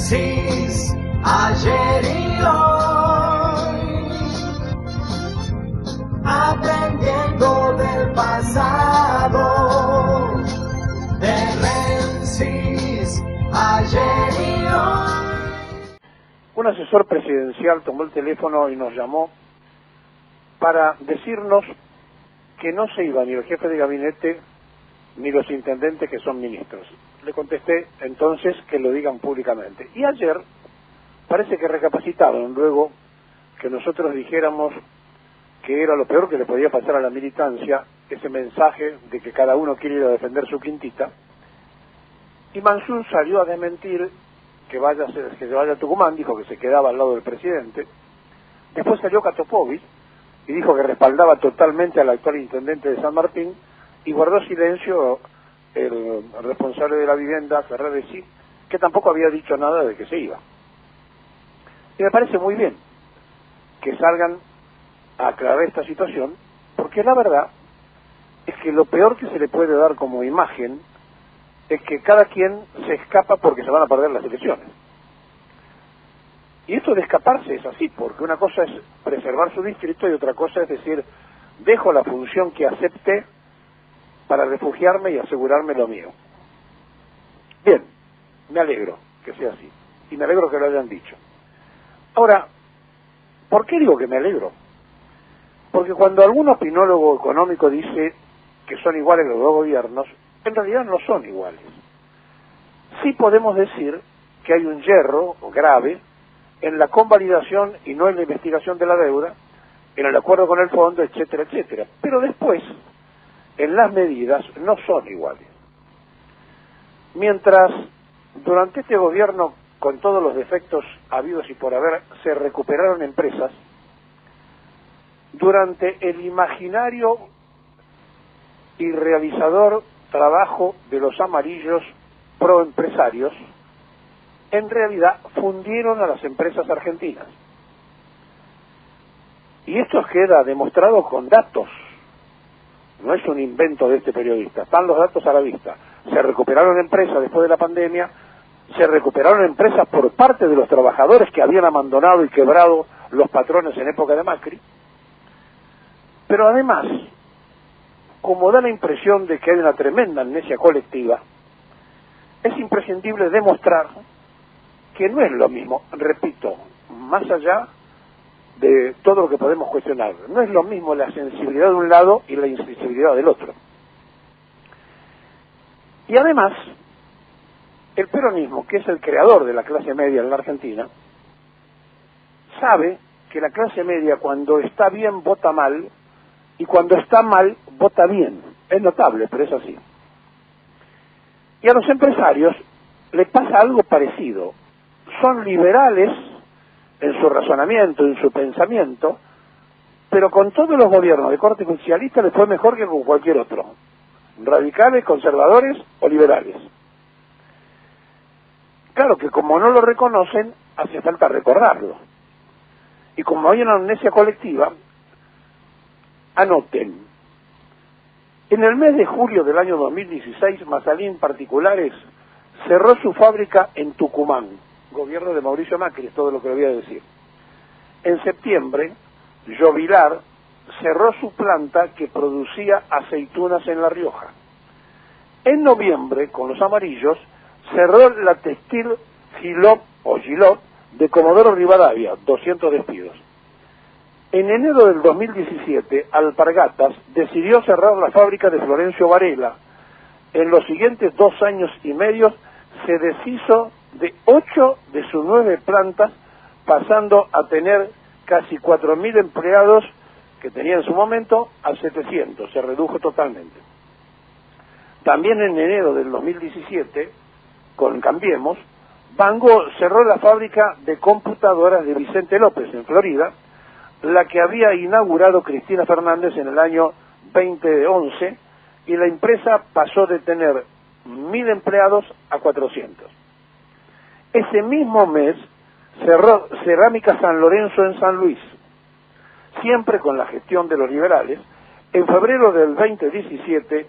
Menzies, ayer y hoy, aprendiendo del pasado. De Menzies, ayer y hoy. Un asesor presidencial tomó el teléfono y nos llamó para decirnos que no se iba ni el jefe de gabinete ni los intendentes que son ministros. Le contesté entonces que lo digan públicamente. Y ayer parece que recapacitaron luego que nosotros dijéramos que era lo peor que le podía pasar a la militancia, ese mensaje de que cada uno quiere ir a defender su quintita. Y Mansur salió a desmentir que se vaya a Tucumán, dijo que se quedaba al lado del presidente. Después salió Catopovi y dijo que respaldaba totalmente al actual intendente de San Martín, y guardó silencio el responsable de la vivienda, Ferraresi, que tampoco había dicho nada de que se iba. Y me parece muy bien que salgan a aclarar esta situación, porque la verdad es que lo peor que se le puede dar como imagen es que cada quien se escapa porque se van a perder las elecciones. Y esto de escaparse es así, porque una cosa es preservar su distrito y otra cosa es decir, dejo la función que acepté para refugiarme y asegurarme lo mío. Bien, me alegro que sea así, y me alegro que lo hayan dicho. Ahora, ¿por qué digo que me alegro? Porque cuando algún opinólogo económico dice que son iguales los dos gobiernos, en realidad no son iguales. Sí podemos decir que hay un yerro grave en la convalidación y no en la investigación de la deuda, en el acuerdo con el fondo, etcétera, etcétera. Pero después, en las medidas, no son iguales. Mientras durante este gobierno, con todos los defectos habidos y por haber, se recuperaron empresas, durante el imaginario y realizador trabajo de los amarillos proempresarios, en realidad fundieron a las empresas argentinas. Y esto queda demostrado con datos. No es un invento de este periodista, están los datos a la vista. Se recuperaron empresas después de la pandemia, se recuperaron empresas por parte de los trabajadores que habían abandonado y quebrado los patrones en época de Macri. Pero además, como da la impresión de que hay una tremenda amnesia colectiva, es imprescindible demostrar que no es lo mismo, repito, más allá de todo lo que podemos cuestionar, no es lo mismo la sensibilidad de un lado y la insensibilidad del otro. Y además, el peronismo, que es el creador de la clase media en la Argentina, sabe que la clase media cuando está bien vota mal y cuando está mal vota bien. Es notable, pero es así. Y a los empresarios les pasa algo parecido. Son liberales en su razonamiento, en su pensamiento, pero con todos los gobiernos de corte socialista les fue mejor que con cualquier otro. Radicales, conservadores o liberales. Claro que como no lo reconocen, hace falta recordarlo. Y como hay una amnesia colectiva, anoten. En el mes de julio del año 2016, Mazalín Particulares cerró su fábrica en Tucumán, gobierno de Mauricio Macri, es todo lo que le voy a decir. En septiembre, Jovilar cerró su planta que producía aceitunas en La Rioja. En noviembre, con los amarillos, cerró la textil Gilot de Comodoro Rivadavia, 200 despidos. En enero del 2017, Alpargatas decidió cerrar la fábrica de Florencio Varela. En los siguientes 2 años y medio se deshizo de 8 de sus 9 plantas, pasando a tener casi 4.000 empleados que tenía en su momento a 700, se redujo totalmente. También en enero del 2017, con Cambiemos, Bango cerró la fábrica de computadoras de Vicente López en Florida, la que había inaugurado Cristina Fernández en el año 2011, y la empresa pasó de tener 1.000 empleados a 400. Ese mismo mes cerró Cerámica San Lorenzo en San Luis, siempre con la gestión de los liberales. En febrero del 2017,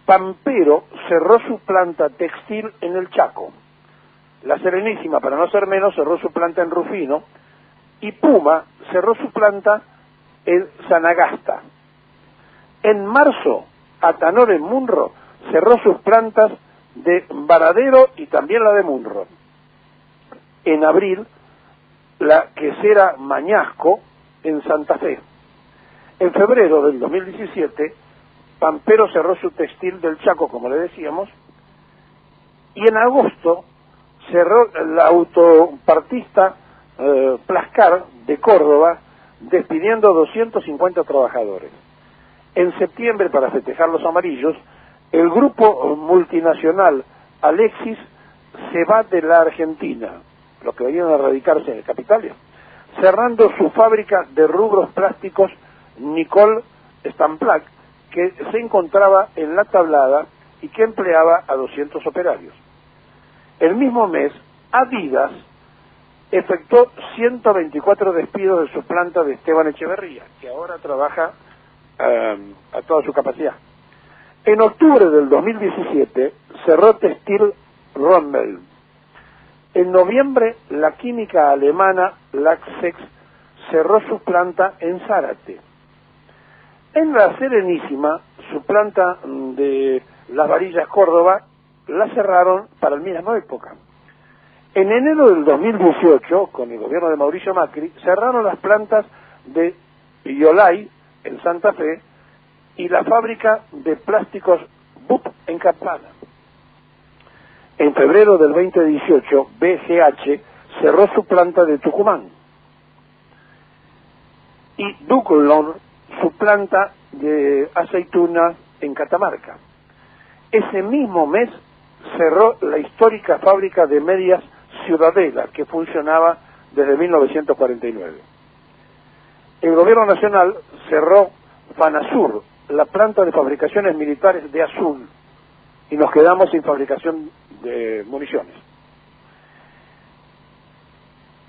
Pampero cerró su planta textil en el Chaco. La Serenísima, para no ser menos, cerró su planta en Rufino, y Puma cerró su planta en Sanagasta. En marzo, Atanor en Munro cerró sus plantas de Varadero y también la de Munro. En abril, la quesera Mañasco en Santa Fe. En febrero del 2017, Pampero cerró su textil del Chaco, como le decíamos, y en agosto cerró la autopartista Plascar de Córdoba, despidiendo 250 trabajadores. En septiembre, para festejar los amarillos, el grupo multinacional Alexis se va de la Argentina, los que venían a radicarse en el Capitolio, cerrando su fábrica de rubros plásticos Nicole Stamplac, que se encontraba en La Tablada y que empleaba a 200 operarios. El mismo mes, Adidas efectuó 124 despidos de su planta de Esteban Echeverría, que ahora trabaja a toda su capacidad. En octubre del 2017 cerró Textil Rommel. En noviembre, la química alemana Laxex cerró su planta en Zárate. En la Serenísima, su planta de Las Varillas, Córdoba, la cerraron para la misma época. En enero del 2018, con el gobierno de Mauricio Macri, cerraron las plantas de Iolay, en Santa Fe, y la fábrica de plásticos BUP en Campana. En febrero del 2018, BGH cerró su planta de Tucumán. Y Ducolor su planta de aceituna en Catamarca. Ese mismo mes cerró la histórica fábrica de medias Ciudadela, que funcionaba desde 1949. El gobierno nacional cerró Fanasur, la planta de fabricaciones militares de Azul, y nos quedamos sin fabricación de municiones.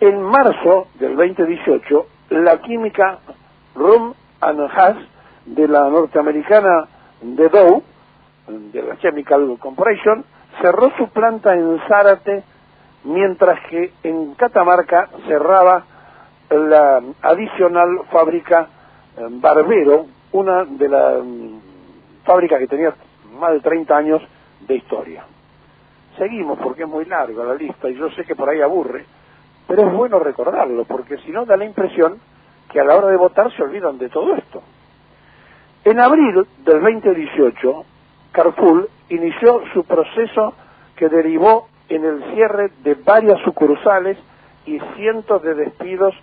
En marzo del 2018, la química Rum and Haas de la norteamericana de Dow, de la Chemical Corporation, cerró su planta en Zárate, mientras que en Catamarca cerraba la adicional fábrica Barbero, una de las fábricas que tenía más de 30 años de historia. Seguimos porque es muy larga la lista y yo sé que por ahí aburre, pero es bueno recordarlo, porque si no da la impresión que a la hora de votar se olvidan de todo esto. En abril del 2018, Carrefour inició su proceso que derivó en el cierre de varias sucursales y cientos de despidos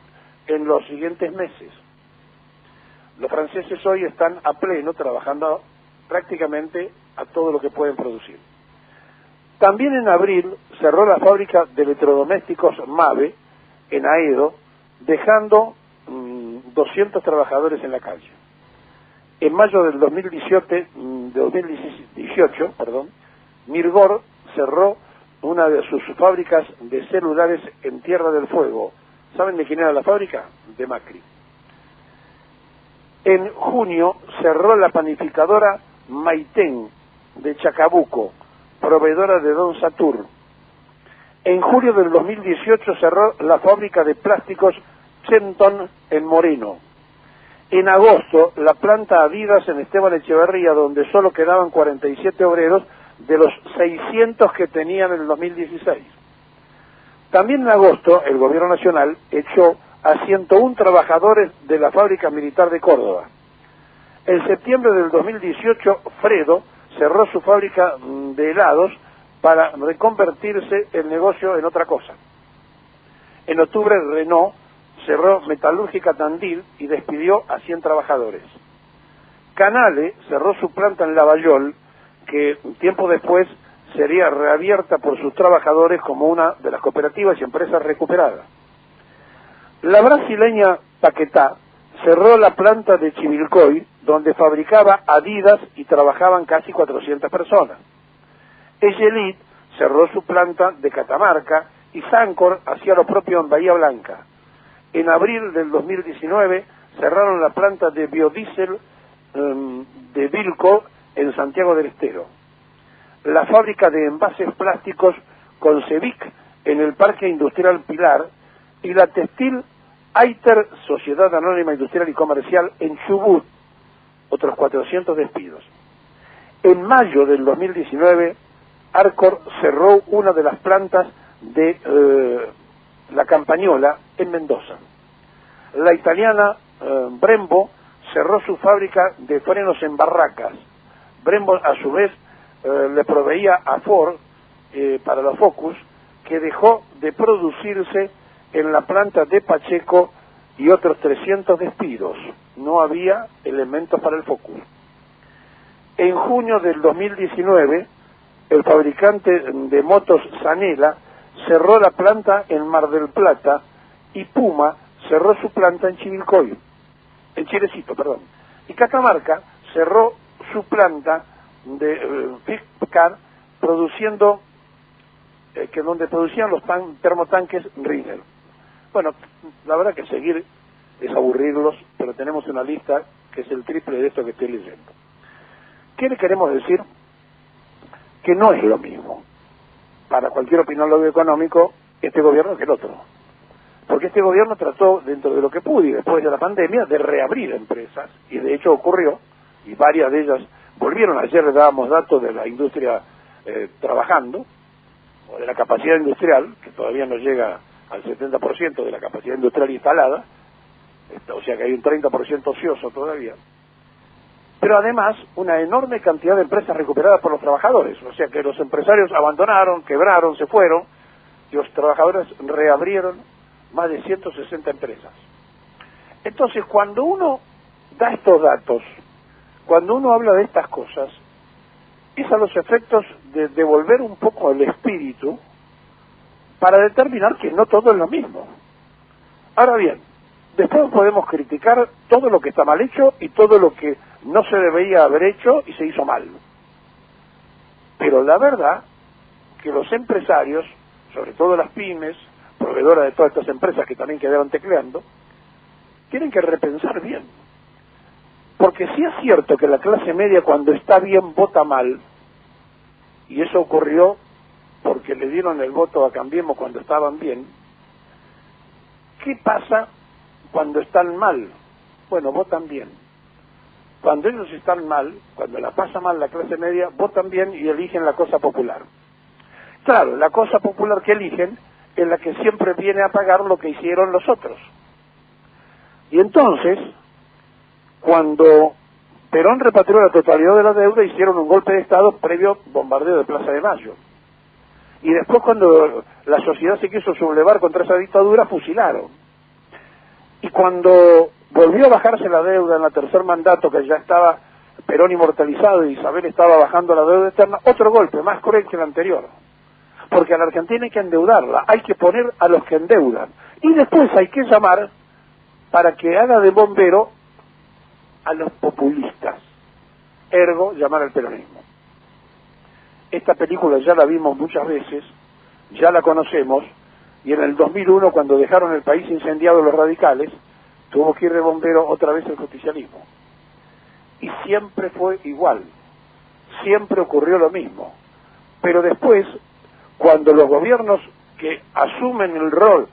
en los siguientes meses. Los franceses hoy están a pleno trabajando prácticamente a todo lo que pueden producir. También en abril cerró la fábrica de electrodomésticos MAVE en Aedo, dejando 200 trabajadores en la calle. En mayo del 2018, Mirgor cerró una de sus fábricas de celulares en Tierra del Fuego. ¿Saben de quién era la fábrica? De Macri. En junio cerró la panificadora Maitén de Chacabuco, proveedora de Don Satur. En julio del 2018 cerró la fábrica de plásticos Chenton en Moreno. En agosto, la planta Adidas en Esteban Echeverría, donde solo quedaban 47 obreros de los 600 que tenían en el 2016. También en agosto, el gobierno nacional echó a 101 trabajadores de la fábrica militar de Córdoba. En septiembre del 2018, Fredo cerró su fábrica de helados para reconvertirse el negocio en otra cosa. En octubre, Renault cerró Metalúrgica Tandil y despidió a 100 trabajadores. Canale cerró su planta en Lavallol, que tiempo después sería reabierta por sus trabajadores como una de las cooperativas y empresas recuperadas. La brasileña Paquetá cerró la planta de Chivilcoy, donde fabricaba Adidas y trabajaban casi 400 personas. Egelit cerró su planta de Catamarca y Sancor hacía lo propio en Bahía Blanca. En abril del 2019 cerraron la planta de biodiesel de Vilco en Santiago del Estero. La fábrica de envases plásticos Concevic en el Parque Industrial Pilar, y la textil Aiter, Sociedad Anónima Industrial y Comercial, en Chubut, otros 400 despidos. En mayo del 2019, Arcor cerró una de las plantas de la Campañola en Mendoza. La italiana Brembo cerró su fábrica de frenos en Barracas. Brembo, a su vez, le proveía a Ford para los Focus, que dejó de producirse en la planta de Pacheco, y otros 300 despidos. No había elementos para el Focus. En junio del 2019, el fabricante de motos Zanela cerró la planta en Mar del Plata, y Puma cerró su planta en Chivilcoy, en Chilecito, perdón. Y Catamarca cerró su planta de Fiscar, produciendo donde producían los termotanques Riedel. Bueno, la verdad que seguir es aburrirlos, pero tenemos una lista que es el triple de esto que estoy leyendo. ¿Qué le queremos decir? Que no es lo mismo, para cualquier opinólogo económico, este gobierno que el otro. Porque este gobierno trató, dentro de lo que pudo y después de la pandemia, de reabrir empresas, y de hecho ocurrió, y varias de ellas volvieron. Ayer le dábamos datos de la industria trabajando, o de la capacidad industrial, que todavía no llega al 70% de la capacidad industrial instalada, o sea que hay un 30% ocioso todavía, pero además una enorme cantidad de empresas recuperadas por los trabajadores, o sea que los empresarios abandonaron, quebraron, se fueron, y los trabajadores reabrieron más de 160 empresas. Entonces, cuando uno da estos datos, cuando uno habla de estas cosas, es a los efectos de devolver un poco el espíritu para determinar que no todo es lo mismo. Ahora bien, después podemos criticar todo lo que está mal hecho y todo lo que no se debería haber hecho y se hizo mal. Pero la verdad que los empresarios, sobre todo las pymes, proveedoras de todas estas empresas que también quedaron tecleando, tienen que repensar bien. Porque sí es cierto que la clase media cuando está bien vota mal, y eso ocurrió porque le dieron el voto a Cambiemos cuando estaban bien. ¿Qué pasa cuando están mal? Bueno, votan bien. Cuando ellos están mal, cuando la pasa mal la clase media, votan bien y eligen la cosa popular. Claro, la cosa popular que eligen es la que siempre viene a pagar lo que hicieron los otros. Y entonces, cuando Perón repatrió la totalidad de la deuda, hicieron un golpe de Estado previo bombardeo de Plaza de Mayo. Y después, cuando la sociedad se quiso sublevar contra esa dictadura, fusilaron. Y cuando volvió a bajarse la deuda en el tercer mandato, que ya estaba Perón inmortalizado y Isabel estaba bajando la deuda externa, otro golpe, más cruel que el anterior. Porque a la Argentina hay que endeudarla, hay que poner a los que endeudan. Y después hay que llamar para que haga de bombero a los populistas. Ergo, llamar al peronismo. Esta película ya la vimos muchas veces, ya la conocemos, y en el 2001, cuando dejaron el país incendiado los radicales, tuvo que ir de bombero otra vez el justicialismo. Y siempre fue igual, siempre ocurrió lo mismo. Pero después, cuando los gobiernos que asumen el rol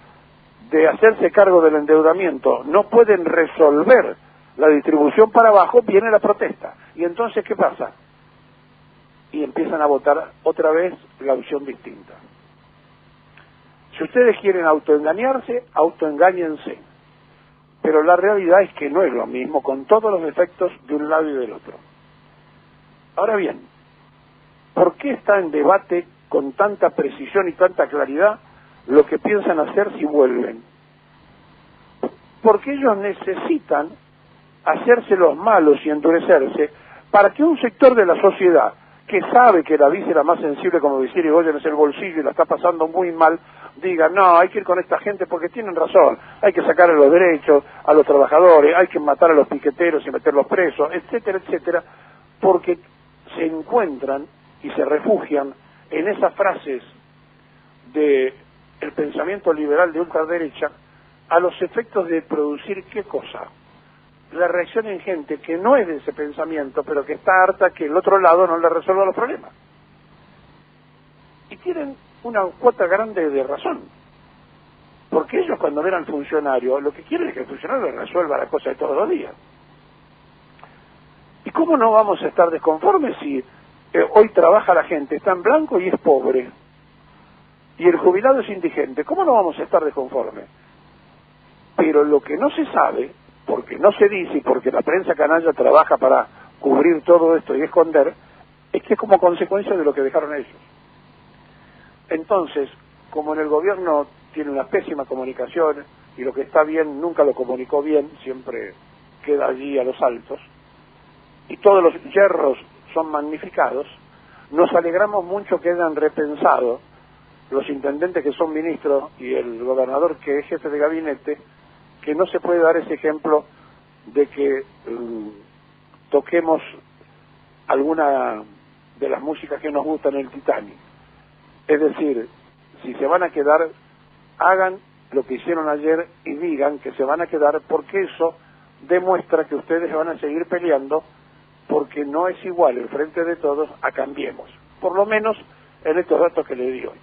de hacerse cargo del endeudamiento no pueden resolver la distribución para abajo, viene la protesta. Y entonces, ¿qué pasa? Y empiezan a votar otra vez la opción distinta. Si ustedes quieren autoengañarse, autoengáñense. Pero la realidad es que no es lo mismo, con todos los efectos de un lado y del otro. Ahora bien, ¿por qué está en debate con tanta precisión y tanta claridad lo que piensan hacer si vuelven? Porque ellos necesitan hacerse los malos y endurecerse para que un sector de la sociedad que sabe que la víscera más sensible, como decir Irigoyen, es el bolsillo y la está pasando muy mal, diga, no, hay que ir con esta gente porque tienen razón, hay que sacarle los derechos a los trabajadores, hay que matar a los piqueteros y meterlos presos, etcétera, etcétera, porque se encuentran y se refugian en esas frases de el pensamiento liberal de ultraderecha a los efectos de producir ¿qué cosa? La reacción en gente que no es de ese pensamiento, pero que está harta que el otro lado no le resuelva los problemas. Y tienen una cuota grande de razón. Porque ellos cuando ven al funcionario, lo que quieren es que el funcionario resuelva la cosa de todos los días. ¿Y cómo no vamos a estar desconformes si hoy trabaja la gente, está en blanco y es pobre, y el jubilado es indigente? ¿Cómo no vamos a estar desconformes? Pero lo que no se sabe, porque no se dice y porque la prensa canalla trabaja para cubrir todo esto y esconder, es que es como consecuencia de lo que dejaron ellos. Entonces, como en el gobierno tiene una pésima comunicación y lo que está bien nunca lo comunicó bien, siempre queda allí a los altos, y todos los yerros son magnificados, nos alegramos mucho que hayan repensado los intendentes que son ministros y el gobernador que es jefe de gabinete, que no se puede dar ese ejemplo de que toquemos alguna de las músicas que nos gustan en el Titanic. Es decir, si se van a quedar, hagan lo que hicieron ayer y digan que se van a quedar, porque eso demuestra que ustedes van a seguir peleando, porque no es igual el frente de todos a Cambiemos, por lo menos en estos datos que le di hoy.